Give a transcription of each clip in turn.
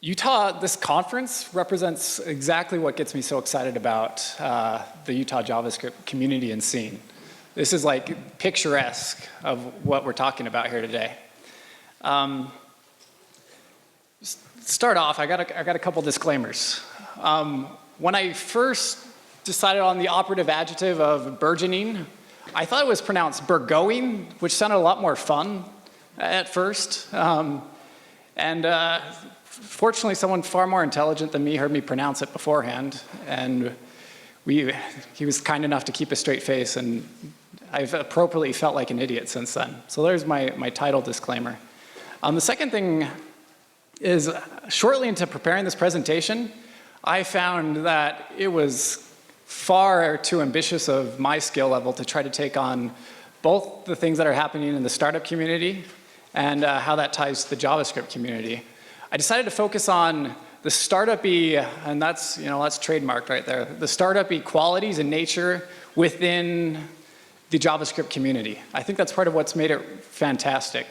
Utah, this conference represents exactly what gets me so excited about the Utah JavaScript community and scene. This is like picturesque of what we're talking about here today. Start off, I got a couple disclaimers. When I first decided on the operative adjective of burgeoning, I thought it was pronounced burgoing, which sounded a lot more fun at first. Fortunately, someone far more intelligent than me heard me pronounce it beforehand, and he was kind enough to keep a straight face, and I've appropriately felt like an idiot since then. So there's my title disclaimer. The second thing is, shortly into preparing this presentation, I found that it was far too ambitious of my skill level to try to take on both the things that are happening in the startup community and how that ties to the JavaScript community. I decided to focus on the startup-y, and that's trademarked right there, the startup-y qualities and nature within the JavaScript community. I think that's part of what's made it fantastic.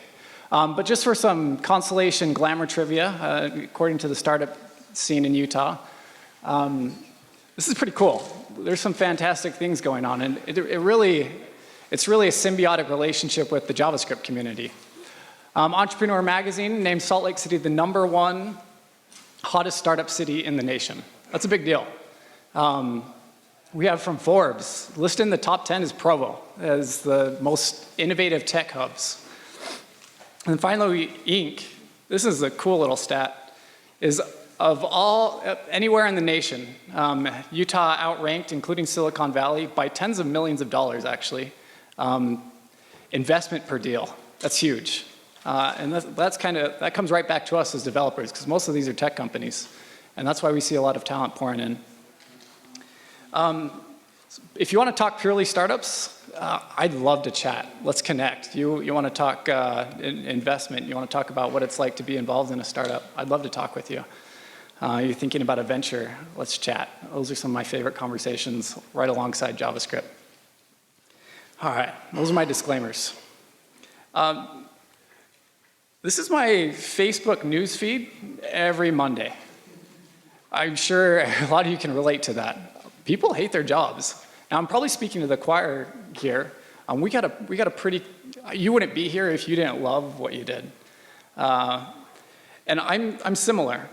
But just for some consolation glamour trivia, according to the startup scene in Utah, this is pretty cool. There's some fantastic things going on, and it's really a symbiotic relationship with the JavaScript community. Entrepreneur magazine named Salt Lake City the #1 hottest startup city in the nation. That's a big deal. We have from Forbes, listed in the top 10 is Provo as the most innovative tech hubs. And finally, Inc., this is a cool little stat, is of all, anywhere in the nation, Utah outranked, including Silicon Valley, by tens of millions of dollars, actually. Investment per deal, that's huge. And that comes right back to us as developers, because most of these are tech companies. And that's why we see a lot of talent pouring in. If you want to talk purely startups, I'd love to chat. Let's connect. You want to talk investment, you want to talk about what it's like to be involved in a startup, I'd love to talk with you. You're thinking about a venture, let's chat. Those are some of my favorite conversations right alongside JavaScript. All right, those are my disclaimers. This is my Facebook news feed every Monday. I'm sure a lot of you can relate to that. People hate their jobs. Now, I'm probably speaking to the choir here. We got a pretty, you wouldn't be here if you didn't love what you did. And I'm similar.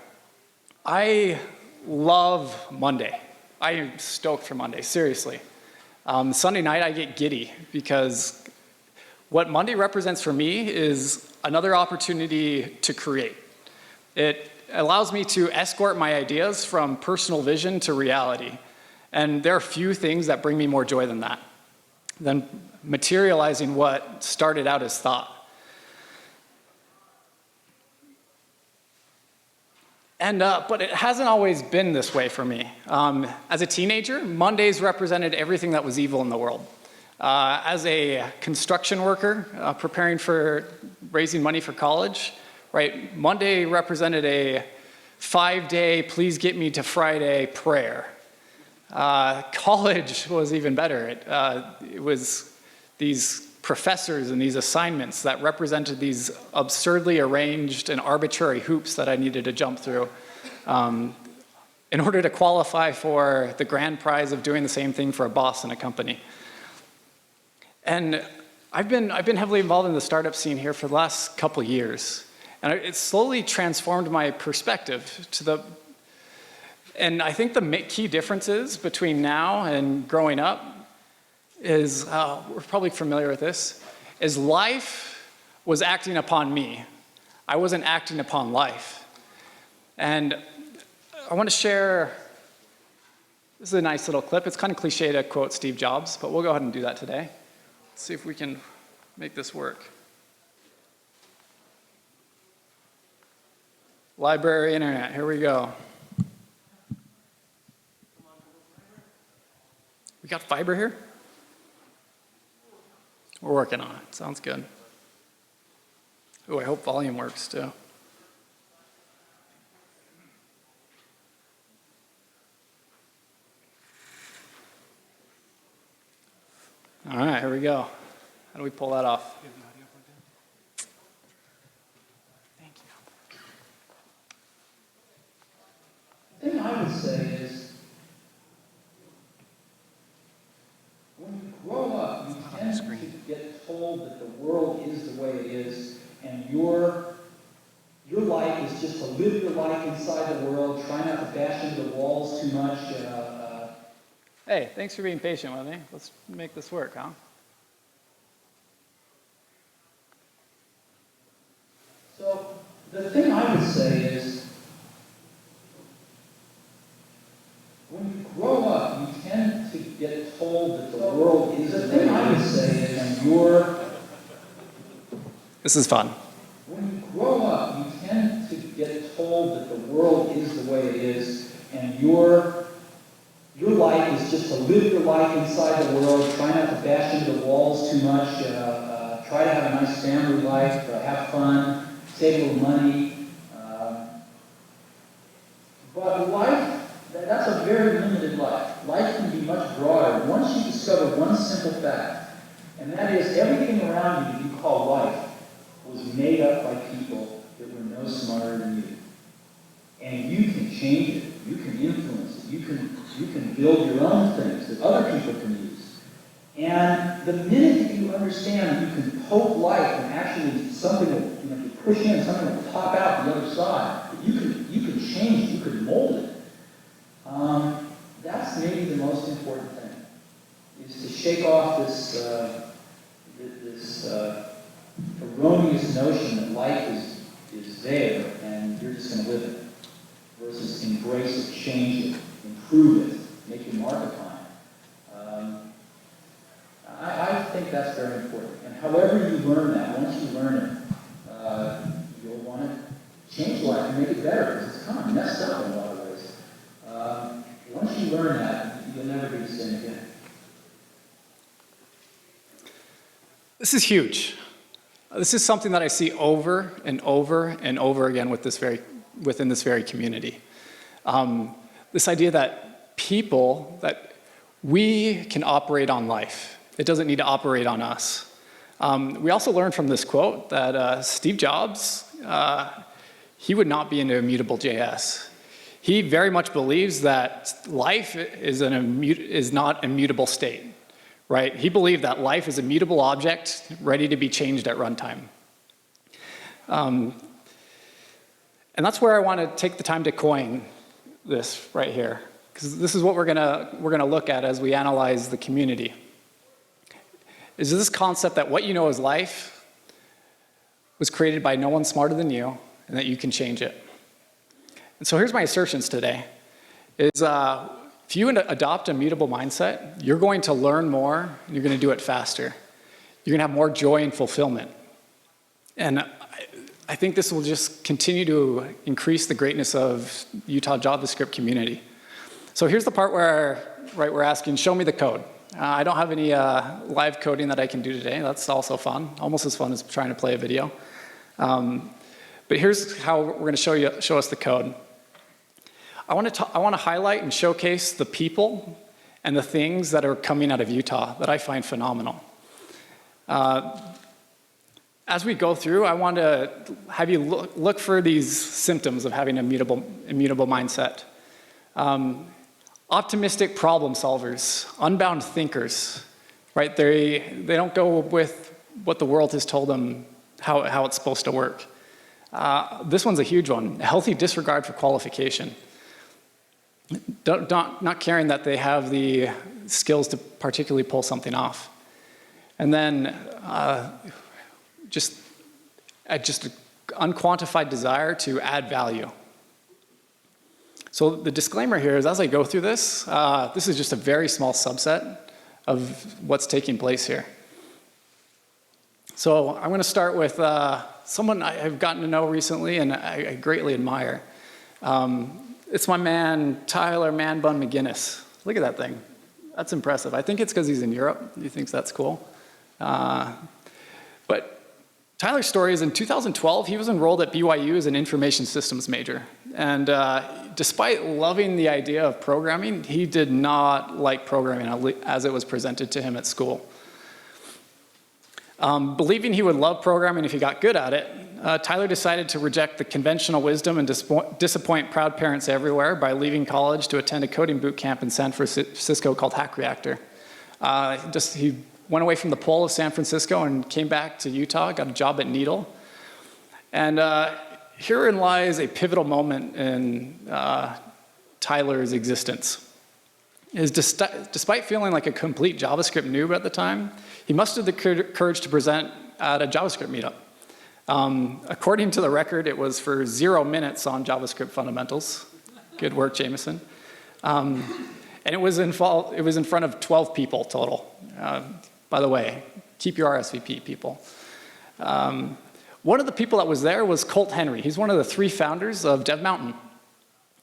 I love Monday. I am stoked for Monday, seriously. Sunday night, I get giddy because what Monday represents for me is another opportunity to create. It allows me to escort my ideas from personal vision to reality. And there are few things that bring me more joy than that, than materializing what started out as thought. But it hasn't always been this way for me. As a teenager, Mondays represented everything that was evil in the world. As a construction worker, preparing for raising money for college, right? Monday represented a 5-day, please get me to Friday prayer. College was even better. It was these professors and these assignments that represented these absurdly arranged and arbitrary hoops that I needed to jump through in order to qualify for the grand prize of doing the same thing for a boss in a company. And I've been heavily involved in the startup scene here for the last couple years. And it's slowly transformed my perspective to and I think the key differences between now and growing up is, we're probably familiar with this, is life was acting upon me. I wasn't acting upon life. And I want to share, this is a nice little clip. It's kind of cliche to quote Steve Jobs, but we'll go ahead and do that today. Let's see if we can make this work. Library internet, here we go. We got fiber here? We're working on it, sounds good. Oh, I hope volume works too. All right, here we go. How do we pull that off? Thank you. say is, when you grow up, you tend to get told that the world is the way it is, and your life is just to live your life inside the world, try not to bash into the walls too much. Hey, thanks for being patient with me. Let's make this work, huh? So the thing I would say is, when you grow up, you tend to get told that the world is the thing I would say is, and This is fun. when you grow up, you tend to get told that the world is the way it is, and your life is just to live your life inside the world, try not to bash into the walls too much, try to have a nice family life, have fun, save a little money. But life, that's a very limited life. Life can be much broader once you discover one simple fact, and that is everything around you that you call life was made up by people that were no smarter than you. And you can change it, you can influence it, you can build your own things that other people can use. And the minute that you understand that you can poke life and actually something will, you push in, something will pop out the other side, that you can change it, you can mold it. That's maybe the most important thing, is to shake off this erroneous notion that life is there and you're just going to live it, versus embrace it, change it, improve it, make your mark upon it. I think that's very important. And however you learn that, once you learn it, you'll want to change life and make it better, because it's kind of messed up in a lot of ways. Once you learn that, you'll never be the same again. This is huge. This is something that I see over and over and over again within this very community. This idea that we can operate on life. It doesn't need to operate on us. We also learned from this quote that Steve Jobs, he would not be into MUTABLE.js. He very much believes that life is not a mutable state, right? He believed that life is a mutable object ready to be changed at runtime. And that's where I want to take the time to coin this right here, because this is what we're gonna look at as we analyze the community. Is this concept that what you know as life was created by no one smarter than you, and that you can change it. And so here's my assertions today, is if you adopt a mutable mindset, you're going to learn more, and you're going to do it faster. You're going to have more joy and fulfillment. And I think this will just continue to increase the greatness of Utah JavaScript community. So here's the part where we're asking, show me the code. I don't have any live coding that I can do today. That's also fun, almost as fun as trying to play a video. But here's how we're going to show us the code. I want to highlight and showcase the people and the things that are coming out of Utah that I find phenomenal. As we go through, I want to have you look for these symptoms of having a mutable mindset. Optimistic problem solvers, unbound thinkers, right? They don't go with what the world has told them how it's supposed to work. This one's a huge one, a healthy disregard for qualification. Not caring that they have the skills to particularly pull something off. And then just an unquantified desire to add value. So the disclaimer here is, as I go through this, this is just a very small subset of what's taking place here. So I'm going to start with someone I've gotten to know recently and I greatly admire. It's my man, Tyler Man-bun McGinnis. Look at that thing. That's impressive. I think it's because he's in Europe. He thinks that's cool. But Tyler's story is in 2012, he was enrolled at BYU as an information systems major. And despite loving the idea of programming, he did not like programming as it was presented to him at school. Believing he would love programming if he got good at it, Tyler decided to reject the conventional wisdom and disappoint proud parents everywhere by leaving college to attend a coding boot camp in San Francisco called Hack Reactor. He went away from the pole of San Francisco and came back to Utah, got a job at Needle. And herein lies a pivotal moment in Tyler's existence. Despite feeling like a complete JavaScript noob at the time, he mustered the courage to present at a JavaScript meetup. According to the record, it was for 0 minutes on JavaScript fundamentals. Good work, Jameson. And it was in front of 12 people total. By the way, keep your RSVP, people. One of the people that was there was Colt Henry. He's one of the 3 founders of Dev Mountain.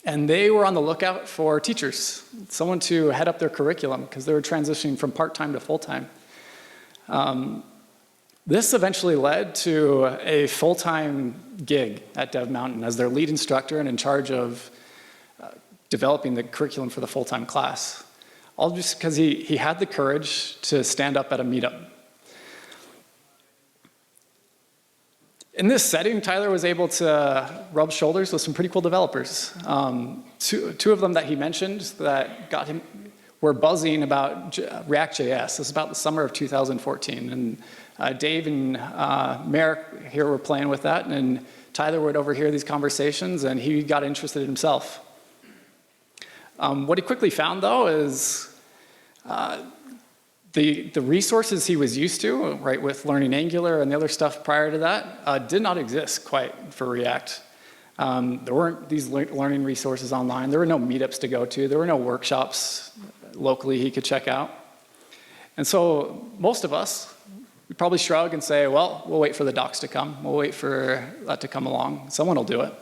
And they were on the lookout for teachers, someone to head up their curriculum, because they were transitioning from part-time to full-time. This eventually led to a full-time gig at Dev Mountain as their lead instructor and in charge of developing the curriculum for the full-time class. All just because he had the courage to stand up at a meetup. In this setting, Tyler was able to rub shoulders with some pretty cool developers. Two of them that he mentioned that got him were buzzing about React.js. This is about the summer of 2014. And Dave and Merrick here were playing with that, and Tyler would overhear these conversations, and he got interested himself. What he quickly found, though, is the resources he was used to, right, with learning Angular and the other stuff prior to that, did not exist quite for React. There weren't these learning resources online. There were no meetups to go to. There were no workshops locally he could check out. And so most of us, we probably shrug and say, well, we'll wait for the docs to come. We'll wait for that to come along. Someone will do it.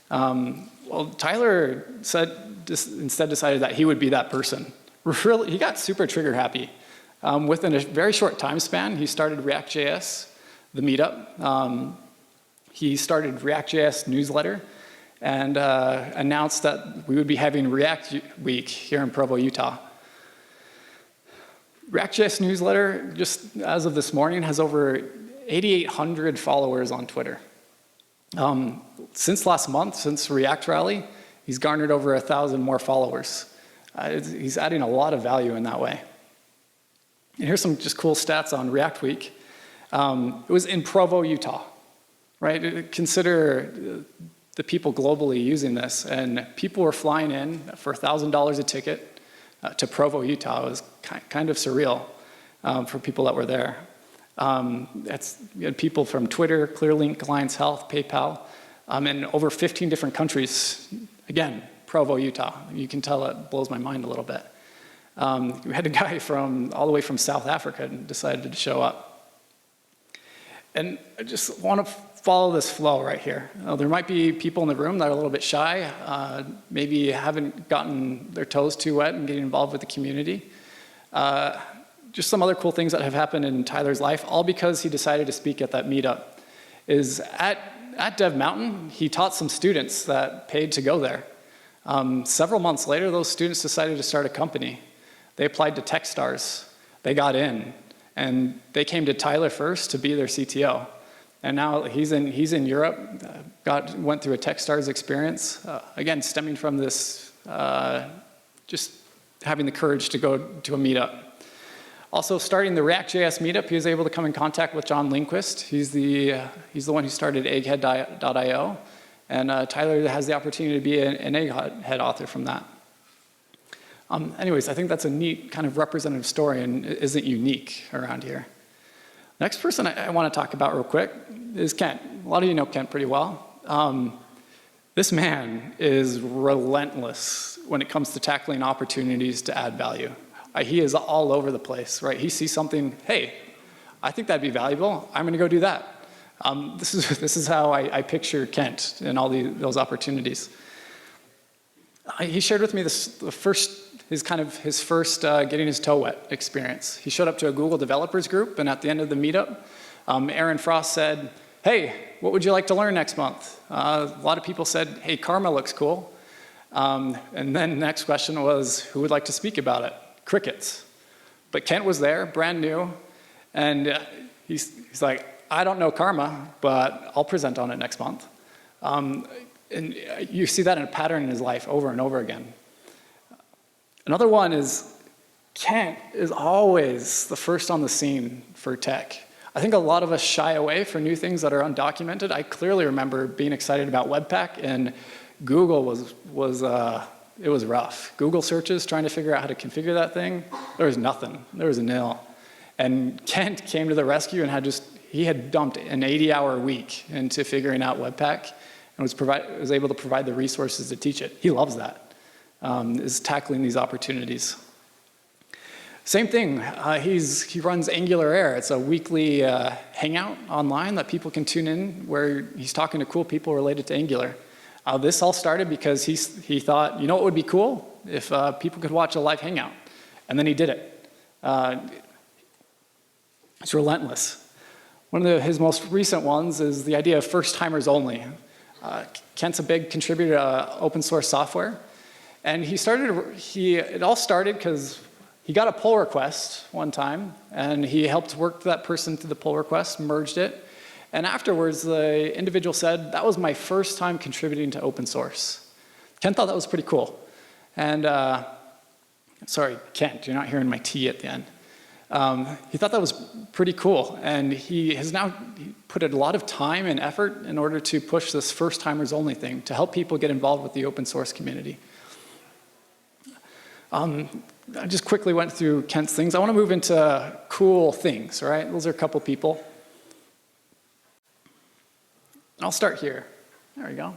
Well, Tyler instead decided that he would be that person. Really, he got super trigger happy. Within a very short time span, he started React.js, the meetup. He started React.js newsletter and announced that we would be having React Week here in Provo, Utah. React.js newsletter, just as of this morning, has over 8,800 followers on Twitter. Since last month, since React Rally, he's garnered over 1,000 more followers. He's adding a lot of value in that way. And here's some just cool stats on React Week. It was in Provo, Utah, right? Consider the people globally using this, and people were flying in for $1,000 a ticket to Provo, Utah. It was kind of surreal for people that were there. You had people from Twitter, Clearlink, Alliance Health, PayPal, and over 15 different countries. Again, Provo, Utah. You can tell it blows my mind a little bit. We had a guy all the way from South Africa and decided to show up. And I just want to follow this flow right here. There might be people in the room that are a little bit shy, maybe haven't gotten their toes too wet and getting involved with the community. Just some other cool things that have happened in Tyler's life, all because he decided to speak at that meetup, is at Dev Mountain, he taught some students that paid to go there. Several months later, those students decided to start a company. They applied to Techstars. They got in, and they came to Tyler first to be their CTO. And now he's in Europe, went through a Techstars experience, again, stemming from this, just having the courage to go to a meetup. Also, starting the React.js meetup, he was able to come in contact with John Lindquist. He's the one who started egghead.io, and Tyler has the opportunity to be an egghead author from that. Anyways, I think that's a neat kind of representative story and isn't unique around here. Next person I want to talk about real quick is Kent. A lot of you know Kent pretty well. This man is relentless when it comes to tackling opportunities to add value. He is all over the place, right? He sees something, hey, I think that'd be valuable. I'm going to go do that. This is how I picture Kent and all those opportunities. He shared with me his first getting his toe wet experience. He showed up to a Google developers group, and at the end of the meetup, Aaron Frost said, hey, what would you like to learn next month? A lot of people said, hey, Karma looks cool. And then the next question was, who would like to speak about it? Crickets. But Kent was there, brand new, and he's like, I don't know karma, but I'll present on it next month. And you see that in a pattern in his life over and over again. Another one is Kent is always the first on the scene for tech. I think a lot of us shy away from new things that are undocumented. I clearly remember being excited about Webpack, and Google it was rough. Google searches, trying to figure out how to configure that thing, there was nothing. There was a nil. And Kent came to the rescue and he had dumped an 80-hour week into figuring out Webpack and was able to provide the resources to teach it. He loves that, is tackling these opportunities. Same thing, he runs Angular Air. It's a weekly hangout online that people can tune in where he's talking to cool people related to Angular. This all started because he thought, you know what would be cool? If people could watch a live hangout. And then he did it. It's relentless. One of his most recent ones is the idea of first-timers only. Kent's a big contributor to open source software. And it all started because he got a pull request one time, and he helped work that person through the pull request, merged it. And afterwards, the individual said, that was my first time contributing to open source. Kent thought that was pretty cool. And, sorry, Kent, you're not hearing my T at the end. He thought that was pretty cool. And he has now put a lot of time and effort in order to push this first-timers only thing to help people get involved with the open source community. I just quickly went through Kent's things. I want to move into cool things, right? Those are a couple people. I'll start here. There we go.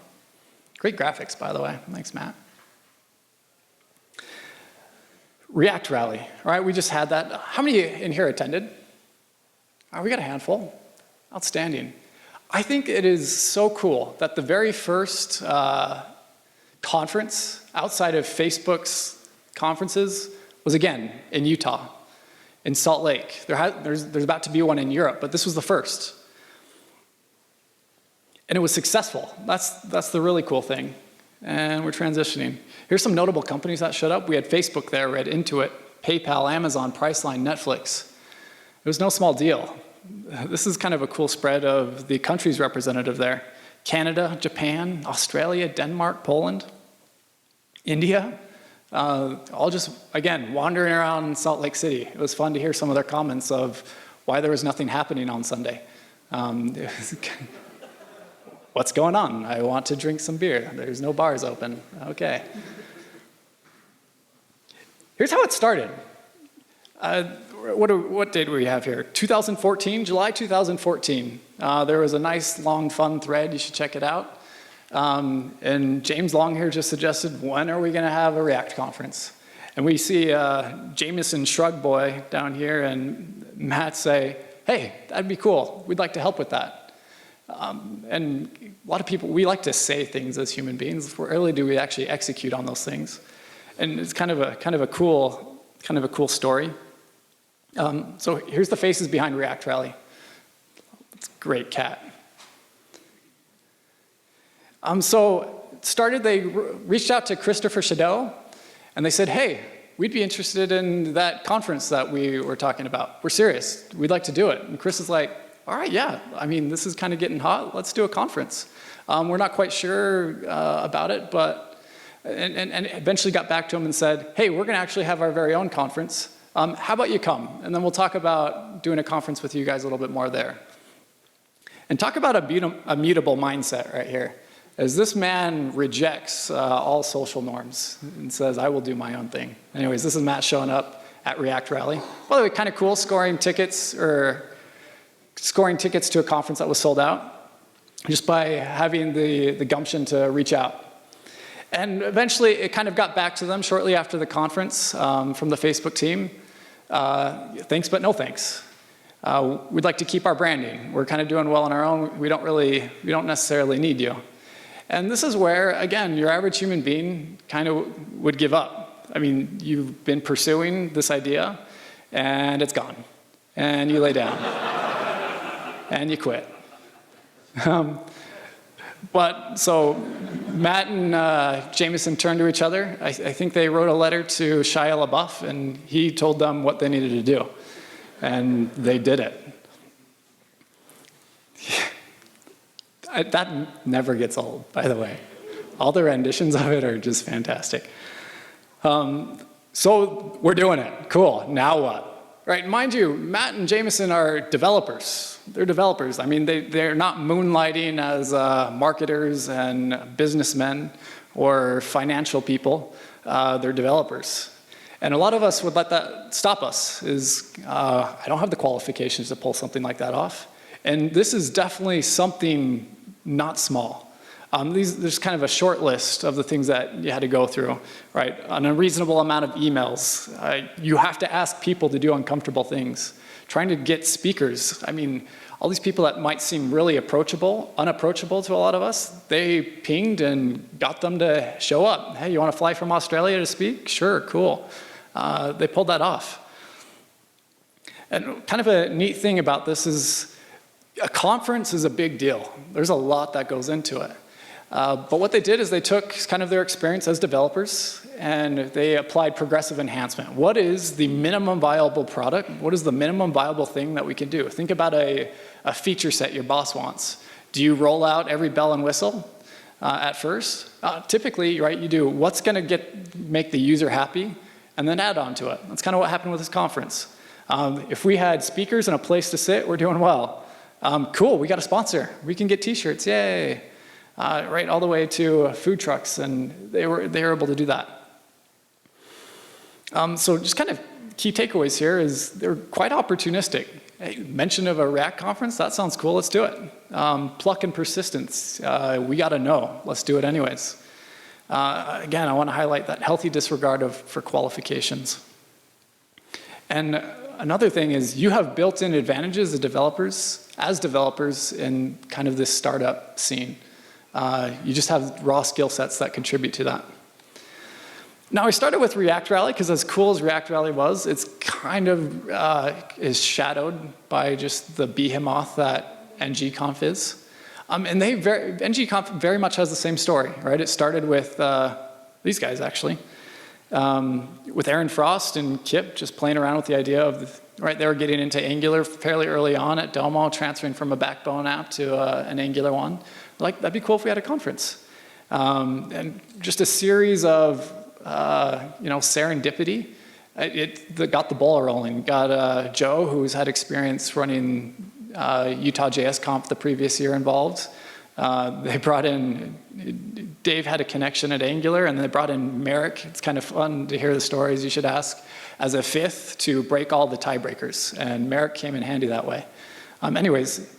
Great graphics, by the way. Thanks, Matt. React Rally, all right? We just had that. How many in here attended? We got a handful. Outstanding. I think it is so cool that the very first conference outside of Facebook's conferences was, again, in Utah, in Salt Lake. There's about to be one in Europe, but this was the first. And it was successful. That's the really cool thing. And we're transitioning. Here's some notable companies that showed up. We had Facebook there, we had Intuit, PayPal, Amazon, Priceline, Netflix. It was no small deal. This is kind of a cool spread of the countries representative there. Canada, Japan, Australia, Denmark, Poland, India. All just, again, wandering around Salt Lake City. It was fun to hear some of their comments of why there was nothing happening on Sunday. What's going on? I want to drink some beer. There's no bars open. Okay. Here's how it started. What date do we have here? 2014, July 2014. There was a nice, long, fun thread. You should check it out. And James Long here just suggested, when are we going to have a React conference? And we see Jameson Shrug Boy down here and Matt say, hey, that'd be cool. We'd like to help with that. And a lot of people, we like to say things as human beings. Rarely do we actually execute on those things. And it's kind of a cool story. So here's the faces behind React Rally. It's a great cat. So it started, they reached out to Christopher Shadow, and they said, hey, we'd be interested in that conference that we were talking about. We're serious. We'd like to do it. And Chris is like, all right, yeah. I mean, this is kind of getting hot. Let's do a conference. We're not quite sure about it, but, and eventually got back to him and said, hey, we're going to actually have our very own conference. How about you come? And then we'll talk about doing a conference with you guys a little bit more there. And talk about a mutable mindset right here. As this man rejects all social norms and says, I will do my own thing. Anyways, this is Matt showing up at React Rally. By the way, kind of cool, scoring tickets to a conference that was sold out just by having the gumption to reach out. And eventually, it kind of got back to them shortly after the conference from the Facebook team. Thanks, but no thanks. We'd like to keep our branding. We're kind of doing well on our own. We don't necessarily need you. And this is where, again, your average human being kind of would give up. I mean, you've been pursuing this idea, and it's gone. And you lay down. And you quit. But so Matt and Jameson turned to each other. I think they wrote a letter to Shia LaBeouf, and he told them what they needed to do. And they did it. That never gets old, by the way. All the renditions of it are just fantastic. So we're doing it. Cool. Now what? Right, mind you, Matt and Jameson are developers. They're developers. I mean, they're not moonlighting as marketers and businessmen or financial people. They're developers. And a lot of us would let that stop us, I don't have the qualifications to pull something like that off. And this is definitely something not small. There's kind of a short list of the things that you had to go through, right? An unreasonable amount of emails. You have to ask people to do uncomfortable things. Trying to get speakers. I mean, all these people that might seem really unapproachable to a lot of us, they pinged and got them to show up. Hey, you want to fly from Australia to speak? Sure, cool. They pulled that off. And kind of a neat thing about this is a conference is a big deal. There's a lot that goes into it. But what they did is they took kind of their experience as developers and they applied progressive enhancement. What is the minimum viable product? What is the minimum viable thing that we can do? Think about a feature set your boss wants. Do you roll out every bell and whistle at first? Typically, right, you do what's going to make the user happy and then add on to it. That's kind of what happened with this conference. If we had speakers and a place to sit, we're doing well. Cool, we got a sponsor. We can get t-shirts, yay. Right all the way to food trucks, and they were able to do that. So just kind of key takeaways here is they're quite opportunistic. Hey, mention of a React conference, that sounds cool, let's do it. Pluck and persistence, we gotta know, let's do it anyways. Again, I wanna highlight that healthy disregard for qualifications. And another thing is you have built-in advantages as developers in kind of this startup scene. You just have raw skill sets that contribute to that. Now I started with React Rally because as cool as React Rally was, it's kind of is shadowed by just the behemoth that ngconf is. And ngconf very much has the same story, right? It started with these guys actually, with Aaron Frost and Kip just playing around with the idea of, right, they were getting into Angular fairly early on at Domo, transferring from a Backbone app to an Angular one. Like, that'd be cool if we had a conference. And just a series of, serendipity. It got the ball rolling. Got Joe, who's had experience running UtahJS conf the previous year involved. They brought in, Dave had a connection at Angular, and they brought in Merrick. It's kind of fun to hear the stories you should ask, as a fifth to break all the tiebreakers. And Merrick came in handy that way. Anyways,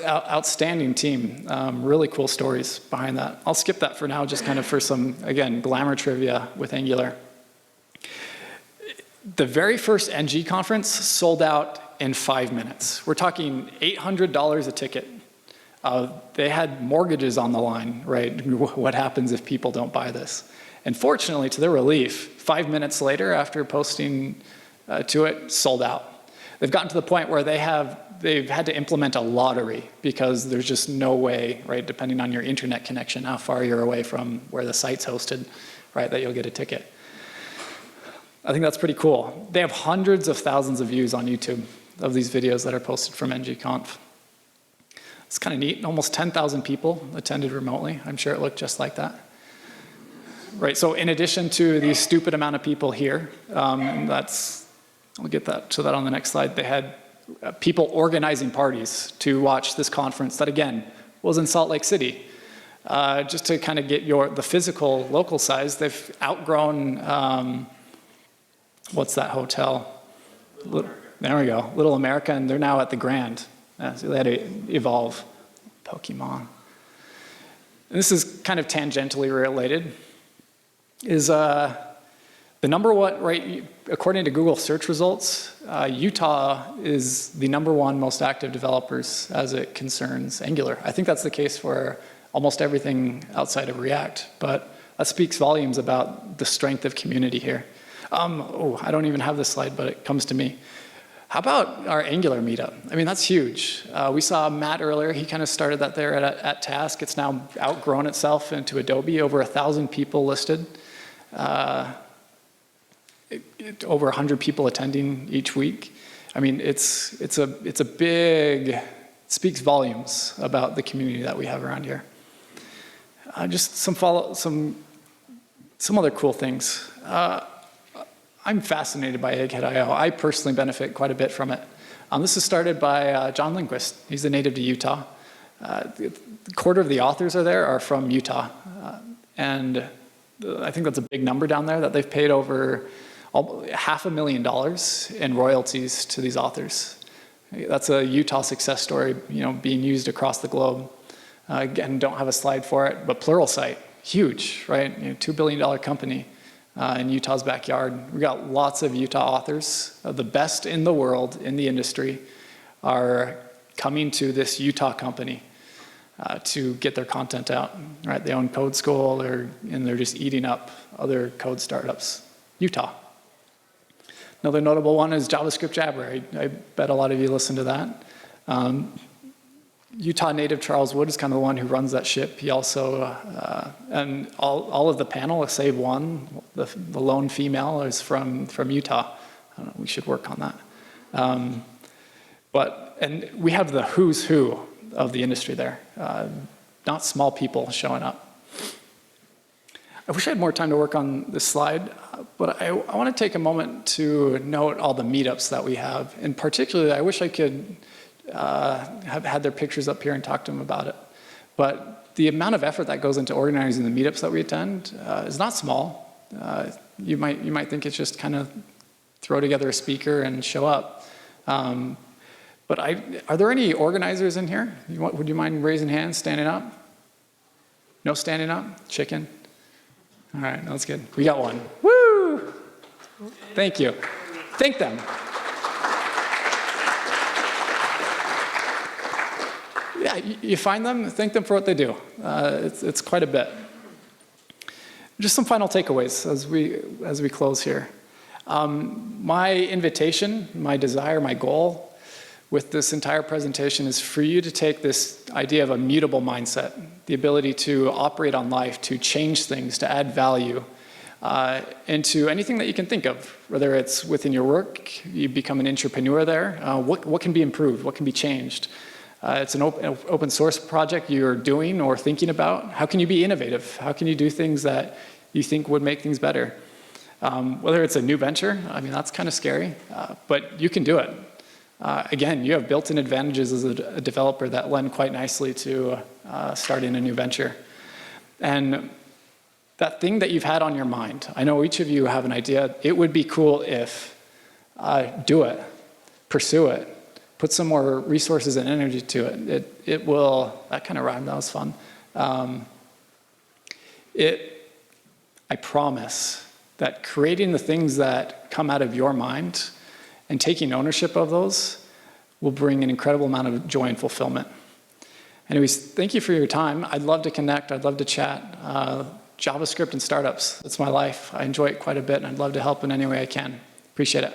outstanding team. Really cool stories behind that. I'll skip that for now, just kind of for some, again, glamour trivia with Angular. The very first NG conference sold out in 5 minutes. We're talking $800 a ticket. They had mortgages on the line, right? What happens if people don't buy this? And fortunately, to their relief, 5 minutes later, after posting to it, sold out. They've gotten to the point where they've had to implement a lottery because there's just no way, right, depending on your internet connection, how far you're away from where the site's hosted, right, that you'll get a ticket. I think that's pretty cool. They have hundreds of thousands of views on YouTube of these videos that are posted from ngconf. It's kind of neat. Almost 10,000 people attended remotely. I'm sure it looked just like that. Right, so in addition to the stupid amount of people here, and I'll get to that on the next slide, they had people organizing parties to watch this conference that, again, was in Salt Lake City. Just to kind of get the physical local size, they've outgrown, what's that hotel? There we go, Little America, and they're now at the Grand. So they had to evolve. Pokemon. And this is kind of tangentially related. Is the number one, right, according to Google search results, Utah is the #1 most active developers as it concerns Angular. I think that's the case for almost everything outside of React, but that speaks volumes about the strength of community here. I don't even have this slide, but it comes to me. How about our Angular meetup? I mean, that's huge. We saw Matt earlier. He kind of started that there at Task. It's now outgrown itself into Adobe. Over 1,000 people listed. Over 100 people attending each week. I mean, it's a big speaks volumes about the community that we have around here. Just some other cool things. I'm fascinated by Egghead.io. I personally benefit quite a bit from it. This is started by John Lindquist. He's a native to Utah. A quarter of the authors are from Utah. And I think that's a big number down there, that they've paid over $500,000 in royalties to these authors. That's a Utah success story, being used across the globe. Again, don't have a slide for it, but Pluralsight, huge, right? $2 billion company in Utah's backyard. We got lots of Utah authors. The best in the world in the industry are coming to this Utah company to get their content out, right? They own Code School, and they're just eating up other code startups. Utah. Another notable one is JavaScript Jabber. I bet a lot of you listen to that. Utah native Charles Wood is kind of the one who runs that ship. He also, and all of the panel, save one, the lone female, is from Utah. I don't know, we should work on that. And we have the who's who of the industry there. Not small people showing up. I wish I had more time to work on this slide, but I want to take a moment to note all the meetups that we have. And particularly, I wish I could have had their pictures up here and talk to them about it. But the amount of effort that goes into organizing the meetups that we attend is not small. You might think it's just kind of throw together a speaker and show up. But are there any organizers in here? Would you mind raising hands, standing up? No standing up? Chicken? All right, that's good. We got one. Woo! Thank you. Thank them. Yeah, you find them, thank them for what they do. It's quite a bit. Just some final takeaways as we close here. My invitation, my desire, my goal with this entire presentation is for you to take this idea of a mutable mindset, the ability to operate on life, to change things, to add value into anything that you can think of, whether it's within your work, you become an entrepreneur there, what can be improved, what can be changed. It's an open source project you're doing or thinking about. How can you be innovative? How can you do things that you think would make things better? Whether it's a new venture, I mean, that's kind of scary, but you can do it. Again, you have built-in advantages as a developer that lend quite nicely to starting a new venture. And that thing that you've had on your mind, I know each of you have an idea. It would be cool if, do it, pursue it, put some more resources and energy to it. It will, that kind of rhymed, that was fun. I promise that creating the things that come out of your mind and taking ownership of those will bring an incredible amount of joy and fulfillment. Anyways, thank you for your time. I'd love to connect. I'd love to chat. JavaScript and startups, that's my life. I enjoy it quite a bit, and I'd love to help in any way I can. Appreciate it.